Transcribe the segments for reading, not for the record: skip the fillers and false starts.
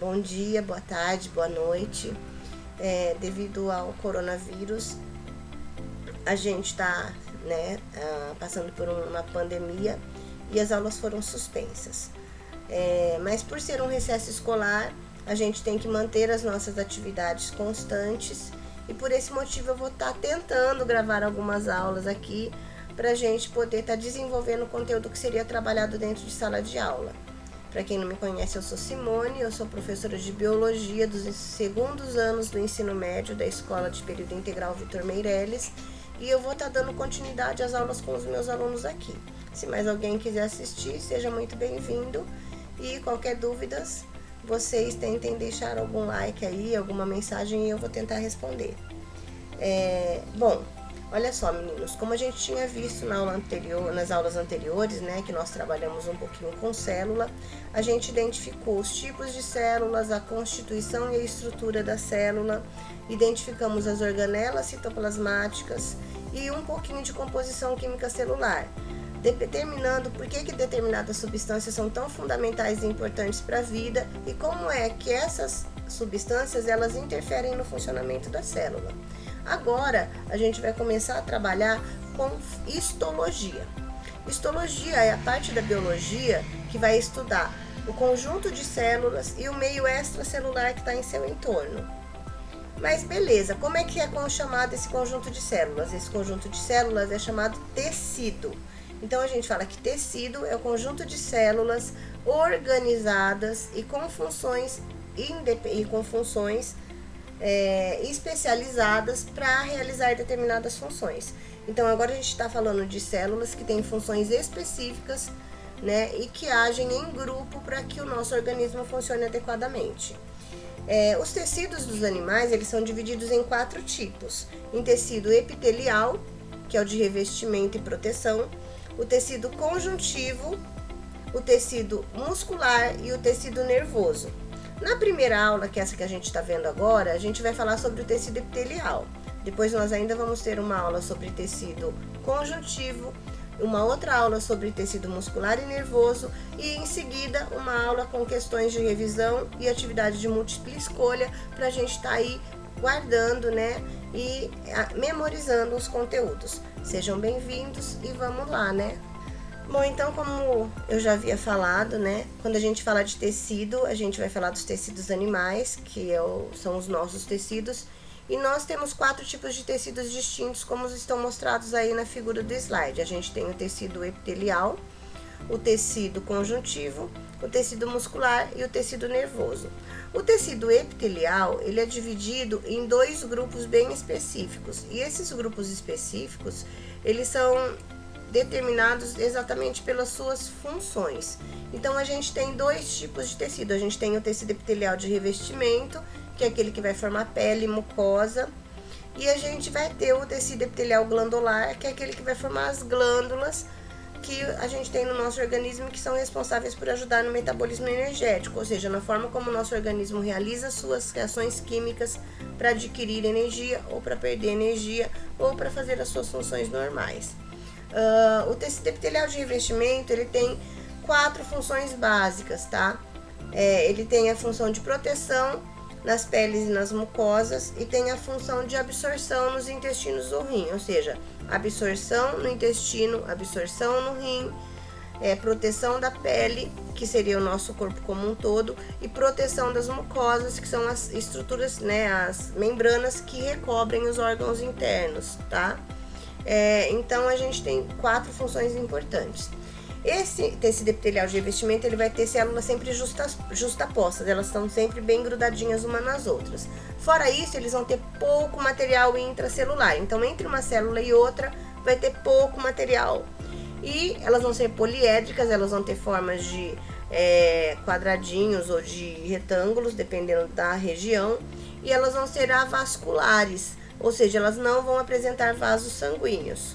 bom dia, boa tarde, boa noite. Devido ao coronavírus, a gente está passando por uma pandemia e as aulas foram suspensas. Mas por ser um recesso escolar, a gente tem que manter as nossas atividades constantes e por esse motivo eu vou estar tentando gravar algumas aulas aqui para a gente poder estar desenvolvendo o conteúdo que seria trabalhado dentro de sala de aula. Para quem não me conhece, eu sou Simone, eu sou professora de Biologia dos segundos anos do ensino médio da Escola de Período Integral Vitor Meirelles e eu vou estar dando continuidade às aulas com os meus alunos aqui. Se mais alguém quiser assistir, seja muito bem-vindo e qualquer dúvida, vocês tentem deixar algum like aí, alguma mensagem e eu vou tentar responder. Bom, olha só, meninos, como a gente tinha visto nas aulas anteriores, né, que nós trabalhamos um pouquinho com célula, a gente identificou os tipos de células, a constituição e a estrutura da célula, identificamos as organelas citoplasmáticas e um pouquinho de composição química celular, determinando por que determinadas substâncias são tão fundamentais e importantes para a vida e como é que essas substâncias elas interferem no funcionamento da célula. Agora a gente vai começar a trabalhar com histologia. Histologia é a parte da biologia que vai estudar o conjunto de células e o meio extracelular que está em seu entorno. Mas beleza, como é que é chamado esse conjunto de células? Esse conjunto de células é chamado tecido. Então a gente fala que tecido é o conjunto de células organizadas e com funções especializadas para realizar determinadas funções. Então agora a gente está falando de células que têm funções específicas, né, e que agem em grupo para que o nosso organismo funcione adequadamente. Os tecidos dos animais eles são divididos em 4 tipos: em tecido epitelial, que é o de revestimento e proteção, o tecido conjuntivo, o tecido muscular e o tecido nervoso. Na primeira aula, que é essa que a gente está vendo agora, a gente vai falar sobre o tecido epitelial. Depois nós ainda vamos ter uma aula sobre tecido conjuntivo, uma outra aula sobre tecido muscular e nervoso e em seguida uma aula com questões de revisão e atividade de múltipla escolha para a gente estar aí guardando, né, e memorizando os conteúdos. Sejam bem-vindos e vamos lá, né? Bom, então como eu já havia falado, né, quando a gente fala de tecido, a gente vai falar dos tecidos animais, que são os nossos tecidos, e nós temos 4 tipos de tecidos distintos, como estão mostrados aí na figura do slide. A gente tem o tecido epitelial, o tecido conjuntivo, o tecido muscular e o tecido nervoso. O tecido epitelial, ele é dividido em 2 grupos bem específicos, e esses grupos específicos, eles são determinados exatamente pelas suas funções. Então a gente tem 2 tipos de tecido. A gente tem o tecido epitelial de revestimento, que é aquele que vai formar pele e mucosa, e a gente vai ter o tecido epitelial glandular, que é aquele que vai formar as glândulas que a gente tem no nosso organismo, que são responsáveis por ajudar no metabolismo energético, ou seja, na forma como o nosso organismo realiza suas reações químicas para adquirir energia ou para perder energia ou para fazer as suas funções normais. O tecido epitelial de revestimento ele tem 4 funções básicas, tá? Ele tem a função de proteção nas peles e nas mucosas e tem a função de absorção nos intestinos do rim, ou seja, absorção no intestino, absorção no rim, proteção da pele, que seria o nosso corpo como um todo, e proteção das mucosas, que são as estruturas, né, as membranas que recobrem os órgãos internos, tá? Então a gente tem 4 funções importantes. Esse tecido epitelial de revestimento ele vai ter células sempre justapostas, elas estão sempre bem grudadinhas umas nas outras. Fora isso, eles vão ter pouco material intracelular, então entre uma célula e outra vai ter pouco material. E elas vão ser poliédricas, elas vão ter formas de quadradinhos ou de retângulos, dependendo da região, e elas vão ser avasculares, ou seja, elas não vão apresentar vasos sanguíneos.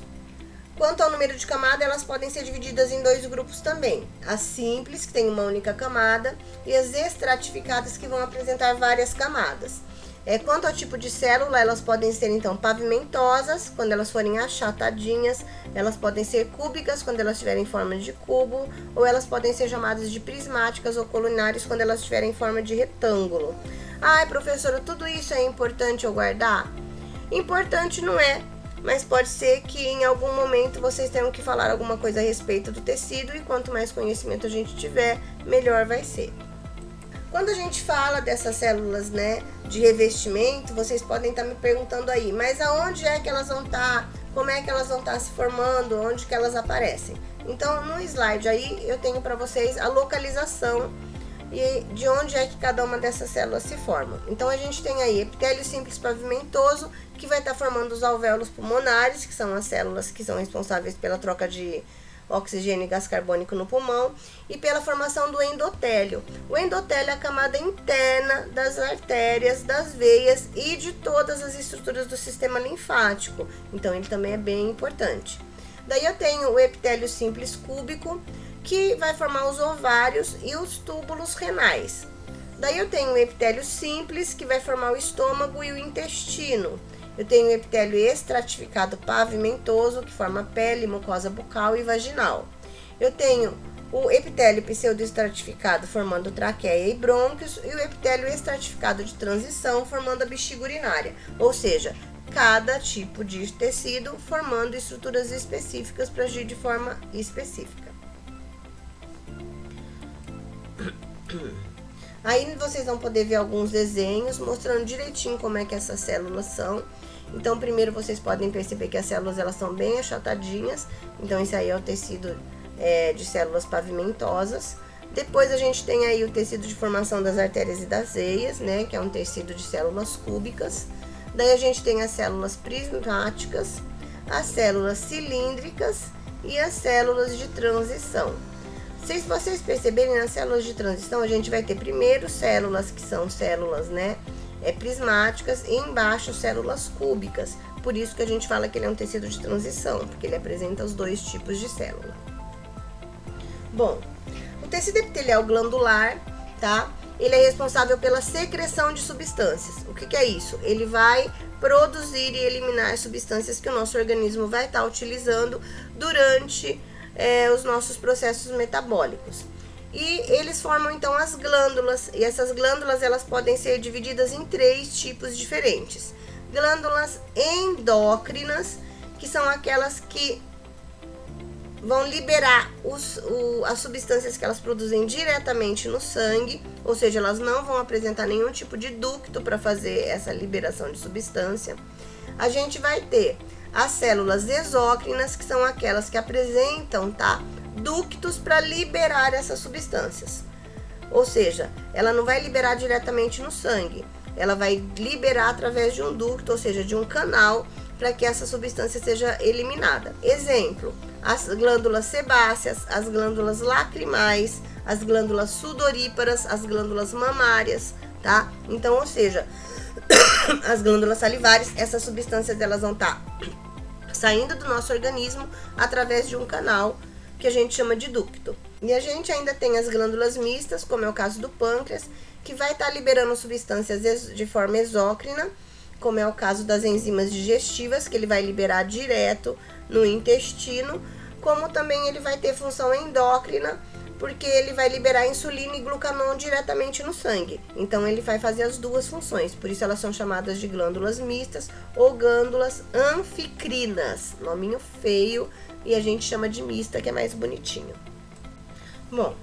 Quanto ao número de camadas, elas podem ser divididas em 2 grupos também. As simples, que tem uma única camada, e as estratificadas, que vão apresentar várias camadas. Quanto ao tipo de célula, elas podem ser então pavimentosas, quando elas forem achatadinhas, elas podem ser cúbicas, quando elas tiverem forma de cubo, ou elas podem ser chamadas de prismáticas ou colunares, quando elas tiverem forma de retângulo. Ai, professora, tudo isso é importante eu guardar? Importante não é, mas pode ser que em algum momento vocês tenham que falar alguma coisa a respeito do tecido, e quanto mais conhecimento a gente tiver, melhor vai ser. Quando a gente fala dessas células, né, de revestimento, vocês podem estar me perguntando aí, mas aonde é que elas vão estar? Como é que elas vão estar se formando? Onde que elas aparecem? Então, no slide aí, eu tenho para vocês a localização e de onde é que cada uma dessas células se forma. Então, a gente tem aí epitélio simples pavimentoso, que vai estar formando os alvéolos pulmonares, que são as células que são responsáveis pela troca de oxigênio e gás carbônico no pulmão, e pela formação do endotélio. O endotélio é a camada interna das artérias, das veias e de todas as estruturas do sistema linfático, então ele também é bem importante. Daí eu tenho o epitélio simples cúbico, que vai formar os ovários e os túbulos renais. Daí eu tenho o epitélio simples, que vai formar o estômago e o intestino. Eu tenho o epitélio estratificado pavimentoso, que forma pele, mucosa bucal e vaginal. Eu tenho o epitélio pseudoestratificado, formando traqueia e brônquios, e o epitélio estratificado de transição, formando a bexiga urinária. Ou seja, cada tipo de tecido formando estruturas específicas para agir de forma específica. Aí vocês vão poder ver alguns desenhos mostrando direitinho como é que essas células são. Então, primeiro vocês podem perceber que as células elas são bem achatadinhas. Então, esse aí é o tecido de células pavimentosas. Depois a gente tem aí o tecido de formação das artérias e das veias, né? Que é um tecido de células cúbicas. Daí a gente tem as células prismáticas, as células cilíndricas e as células de transição. Se vocês perceberem, nas células de transição, a gente vai ter primeiro células que são células, né? Prismáticas, e embaixo células cúbicas. Por isso que a gente fala que ele é um tecido de transição, porque ele apresenta os dois tipos de célula. Bom, o tecido epitelial glandular, tá? Ele é responsável pela secreção de substâncias. O que é isso? Ele vai produzir e eliminar substâncias que o nosso organismo vai estar utilizando durante os nossos processos metabólicos. E eles formam então as glândulas, e essas glândulas elas podem ser divididas em 3 tipos diferentes. Glândulas endócrinas, que são aquelas que vão liberar as substâncias que elas produzem diretamente no sangue, ou seja, elas não vão apresentar nenhum tipo de ducto para fazer essa liberação de substância. A gente vai ter as células exócrinas, que são aquelas que apresentam, ductos para liberar essas substâncias. Ou seja, ela não vai liberar diretamente no sangue, ela vai liberar através de um ducto, ou seja, de um canal, para que essa substância seja eliminada. Exemplo, as glândulas sebáceas, as glândulas lacrimais, as glândulas sudoríparas, as glândulas mamárias, tá? Então, ou seja, as glândulas salivares, essas substâncias elas vão estar saindo do nosso organismo através de um canal que a gente chama de ducto. E a gente ainda tem as glândulas mistas, como é o caso do pâncreas, que vai estar liberando substâncias de forma exócrina, como é o caso das enzimas digestivas, que ele vai liberar direto no intestino, como também ele vai ter função endócrina, porque ele vai liberar insulina e glucagon diretamente no sangue. Então ele vai fazer as duas funções, por isso elas são chamadas de glândulas mistas ou glândulas anficrinas, nominho feio, e a gente chama de mista, que é mais bonitinho. Bom,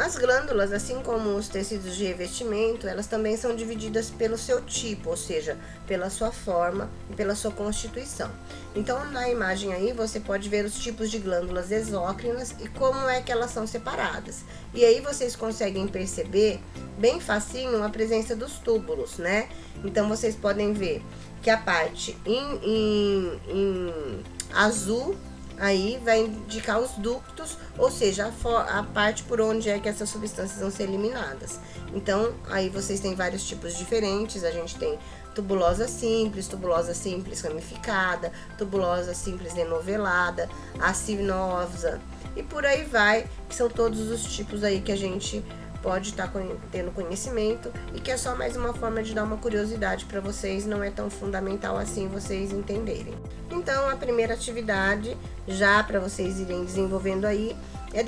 as glândulas, assim como os tecidos de revestimento, elas também são divididas pelo seu tipo, ou seja, pela sua forma e pela sua constituição. Então, na imagem aí, você pode ver os tipos de glândulas exócrinas e como é que elas são separadas. E aí vocês conseguem perceber bem facinho a presença dos túbulos, né? Então, vocês podem ver que a parte em azul aí vai indicar os ductos, ou seja, a parte por onde é que essas substâncias vão ser eliminadas. Então, aí vocês têm vários tipos diferentes. A gente tem tubulosa simples ramificada, tubulosa simples enovelada, acinosa e por aí vai, que são todos os tipos aí que a gente pode estar tendo conhecimento e que é só mais uma forma de dar uma curiosidade para vocês, não é tão fundamental assim vocês entenderem. Então, a primeira atividade, já para vocês irem desenvolvendo aí, é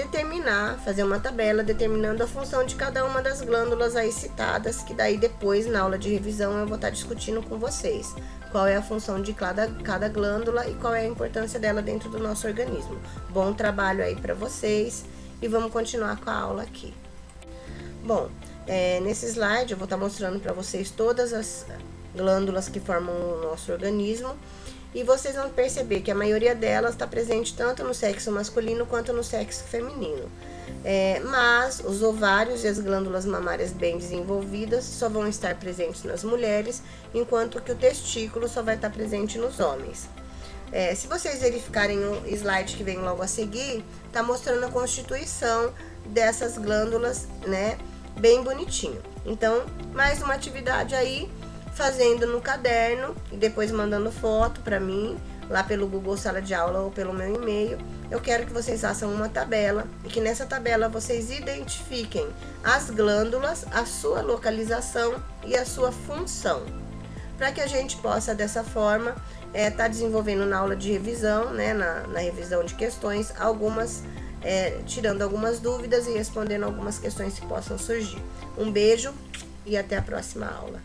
fazer uma tabela determinando a função de cada uma das glândulas aí citadas, que daí depois, na aula de revisão, eu vou estar discutindo com vocês qual é a função de cada glândula e qual é a importância dela dentro do nosso organismo. Bom trabalho aí para vocês e vamos continuar com a aula aqui. Bom, nesse slide eu vou estar mostrando para vocês todas as glândulas que formam o nosso organismo e vocês vão perceber que a maioria delas está presente tanto no sexo masculino quanto no sexo feminino. Mas os ovários e as glândulas mamárias bem desenvolvidas só vão estar presentes nas mulheres, enquanto que o testículo só vai estar presente nos homens. Se vocês verificarem o slide que vem logo a seguir, está mostrando a constituição dessas glândulas, né, bem bonitinho. Então, mais uma atividade aí, fazendo no caderno e depois mandando foto para mim, lá pelo Google Sala de Aula ou pelo meu e-mail. Eu quero que vocês façam uma tabela e que nessa tabela vocês identifiquem as glândulas, a sua localização e a sua função, para que a gente possa dessa forma tá desenvolvendo na aula de revisão, né, na revisão de questões, tirando algumas dúvidas e respondendo algumas questões que possam surgir. Um beijo e até a próxima aula.